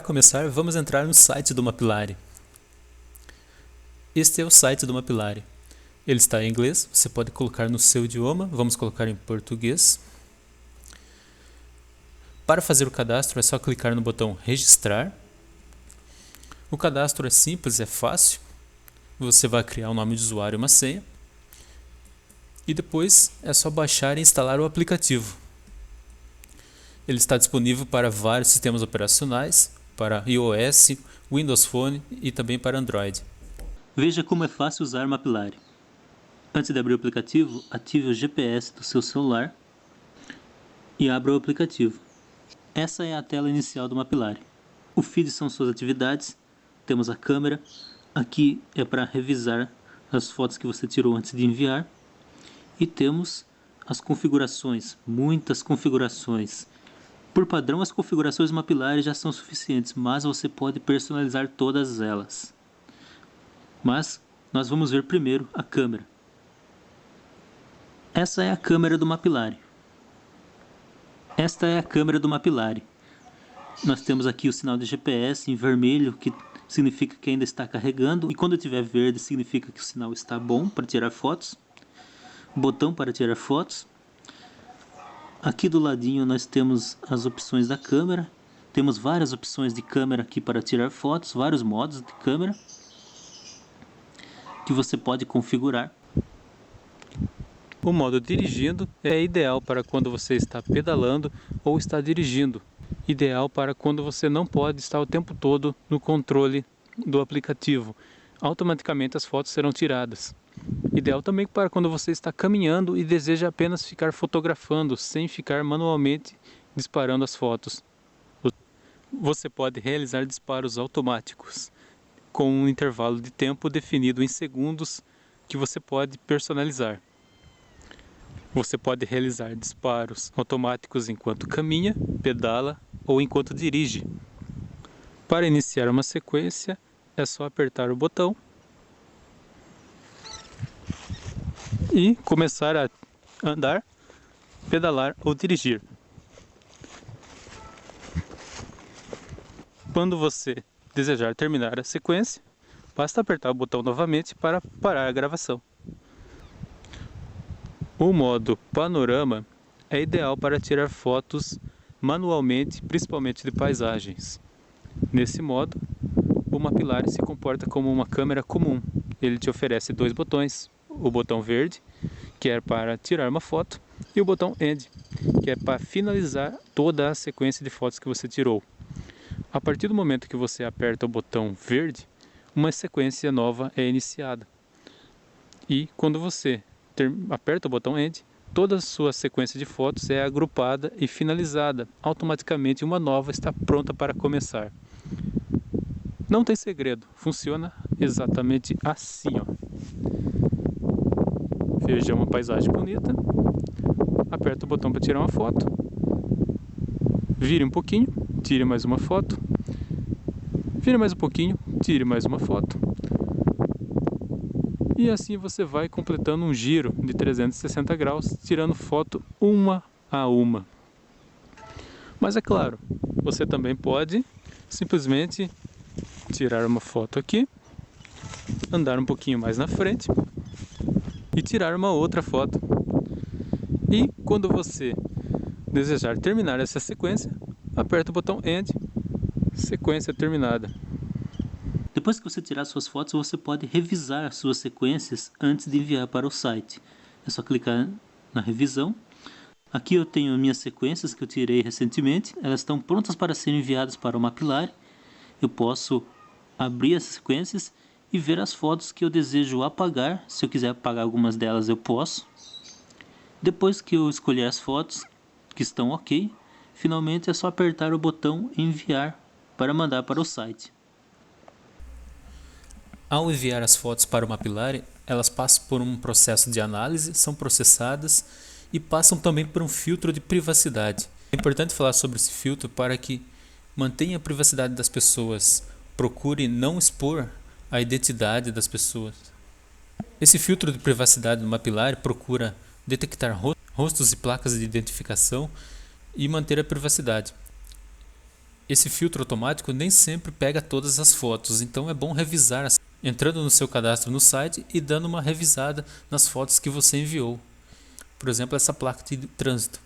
Para começar, vamos entrar no site do Mapillary. Este é o site do Mapillary. Ele está em inglês, você pode colocar no seu idioma, vamos colocar em português. Para fazer o cadastro é só clicar no botão registrar. O cadastro é simples, é fácil. Você vai criar um nome de usuário e uma senha. E depois é só baixar e instalar o aplicativo. Ele está disponível para vários sistemas operacionais, para iOS, Windows Phone e também para Android. Veja como é fácil usar Mapillary. Antes de abrir o aplicativo, ative o GPS do seu celular e abra o aplicativo. Essa é a tela inicial do Mapillary. O feed são suas atividades, temos a câmera, aqui é para revisar as fotos que você tirou antes de enviar, e temos as configurações, muitas configurações. Por padrão, as configurações do Mapillary já são suficientes, mas você pode personalizar todas elas. Mas nós vamos ver primeiro a câmera. Essa é a câmera do Mapillary. Esta é a câmera do Mapillary. Nós temos aqui o sinal de GPS em vermelho, que significa que ainda está carregando, e quando tiver verde significa que o sinal está bom para tirar fotos. Botão para tirar fotos. Aqui do ladinho nós temos as opções da câmera. Temos várias opções de câmera aqui para tirar fotos, vários modos de câmera que você pode configurar. O modo dirigindo é ideal para quando você está pedalando ou está dirigindo. Ideal para quando você não pode estar o tempo todo no controle do aplicativo. Automaticamente as fotos serão tiradas. Ideal também para quando você está caminhando e deseja apenas ficar fotografando, sem ficar manualmente disparando as fotos. Você pode realizar disparos automáticos, com um intervalo de tempo definido em segundos que você pode personalizar. Você pode realizar disparos automáticos enquanto caminha, pedala ou enquanto dirige. Para iniciar uma sequência, é só apertar o botão e começar a andar, pedalar ou dirigir. Quando você desejar terminar a sequência, basta apertar o botão novamente para parar a gravação. O modo panorama é ideal para tirar fotos manualmente, principalmente de paisagens. Nesse modo, o Mapillary se comporta como uma câmera comum. Ele te oferece dois botões, o botão verde, que é para tirar uma foto, e o botão End, que é para finalizar toda a sequência de fotos que você tirou. A partir do momento que você aperta o botão verde, uma sequência nova é iniciada. E quando você aperta o botão End, toda a sua sequência de fotos é agrupada e finalizada. Automaticamente uma nova está pronta para começar. Não tem segredo, funciona exatamente assim, ó. Veja uma paisagem bonita, aperta o botão para tirar uma foto, vire um pouquinho, tire mais uma foto, vire mais um pouquinho, tire mais uma foto. E assim você vai completando um giro de 360 graus, tirando foto uma a uma. Mas é claro, você também pode simplesmente tirar uma foto aqui, andar um pouquinho mais na frente e tirar uma outra foto. E quando você desejar terminar essa sequência, aperta o botão End, sequência terminada. Depois que você tirar suas fotos, você pode revisar as suas sequências antes de enviar para o site. É só clicar na revisão. Aqui eu tenho minhas sequências que eu tirei recentemente. Elas estão prontas para serem enviadas para o Mapillary. Eu posso abrir as sequências e ver as fotos que eu desejo apagar. Se eu quiser apagar algumas delas, eu posso. Depois que eu escolher as fotos que estão ok, finalmente é só apertar o botão enviar para mandar para o site. Ao enviar as fotos para o Mapillary, elas passam por um processo de análise, são processadas e passam também por um filtro de privacidade. É importante falar sobre esse filtro para que mantenha a privacidade das pessoas, procure não expor a identidade das pessoas. Esse filtro de privacidade do Mapillary procura detectar rostos e placas de identificação e manter a privacidade. Esse filtro automático nem sempre pega todas as fotos, então é bom revisar, entrando no seu cadastro no site e dando uma revisada nas fotos que você enviou. Por exemplo, essa placa de trânsito.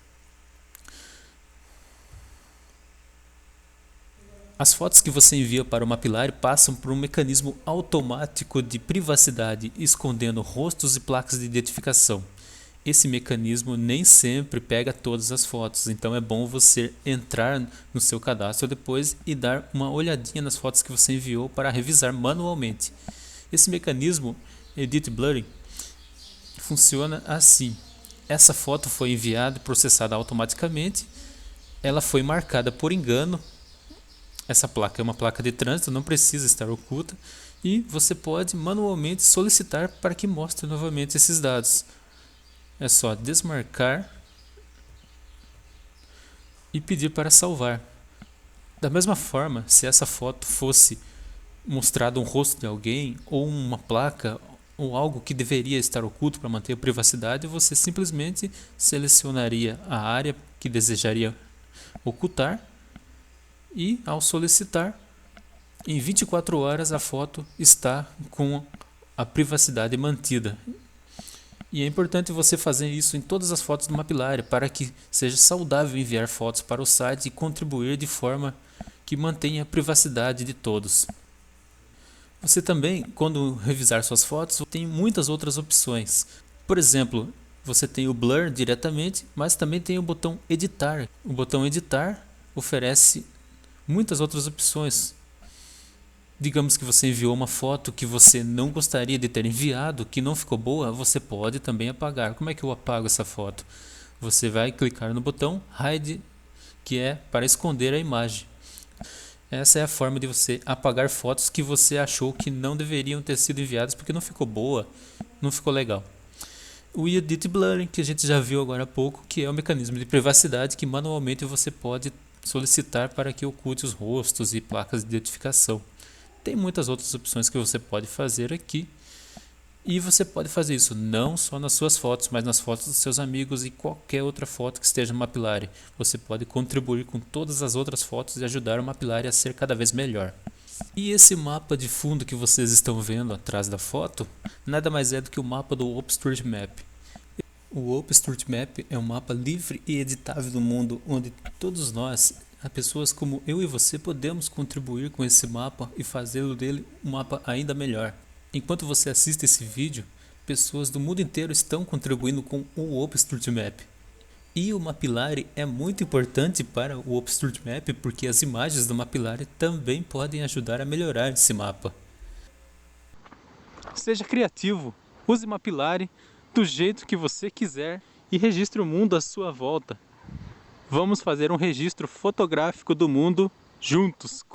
As fotos que você envia para o Mapillary passam por um mecanismo automático de privacidade, escondendo rostos e placas de identificação. Esse mecanismo nem sempre pega todas as fotos, então é bom você entrar no seu cadastro depois e dar uma olhadinha nas fotos que você enviou para revisar manualmente. Esse mecanismo Edit Blurring funciona assim. Essa foto foi enviada e processada automaticamente, ela foi marcada por engano. Essa placa é uma placa de trânsito, não precisa estar oculta, e você pode manualmente solicitar para que mostre novamente esses dados. É só desmarcar e pedir para salvar. Da mesma forma, se essa foto fosse mostrado um rosto de alguém ou uma placa ou algo que deveria estar oculto para manter a privacidade, você simplesmente selecionaria a área que desejaria ocultar e, ao solicitar, em 24 horas a foto está com a privacidade mantida. E é importante você fazer isso em todas as fotos do Mapillary para que seja saudável enviar fotos para o site e contribuir de forma que mantenha a privacidade de todos. Você também, quando revisar suas fotos, tem muitas outras opções. Por exemplo, você tem o Blur diretamente, mas também tem o botão Editar. O botão Editar oferece muitas outras opções. Digamos que você enviou uma foto que você não gostaria de ter enviado, que não ficou boa, você pode também apagar. Como é que eu apago essa foto? Você vai clicar no botão Hide, que é para esconder a imagem. Essa é a forma de você apagar fotos que você achou que não deveriam ter sido enviadas porque não ficou boa, não ficou legal. O Edit Blurring, que a gente já viu agora há pouco, que é o mecanismo de privacidade que manualmente você pode solicitar para que oculte os rostos e placas de identificação. Tem muitas outras opções que você pode fazer aqui. E você pode fazer isso não só nas suas fotos, mas nas fotos dos seus amigos e qualquer outra foto que esteja no Mapillary. Você pode contribuir com todas as outras fotos e ajudar o Mapillary a ser cada vez melhor. E esse mapa de fundo que vocês estão vendo atrás da foto, nada mais é do que o mapa do OpenStreetMap. O OpenStreetMap é um mapa livre e editável do mundo, onde todos nós, pessoas como eu e você, podemos contribuir com esse mapa e fazê-lo dele um mapa ainda melhor. Enquanto você assiste esse vídeo, pessoas do mundo inteiro estão contribuindo com o OpenStreetMap. E o Mapillary é muito importante para o OpenStreetMap porque as imagens do Mapillary também podem ajudar a melhorar esse mapa. Seja criativo, use Mapillary do jeito que você quiser e registre o mundo à sua volta. Vamos fazer um registro fotográfico do mundo juntos.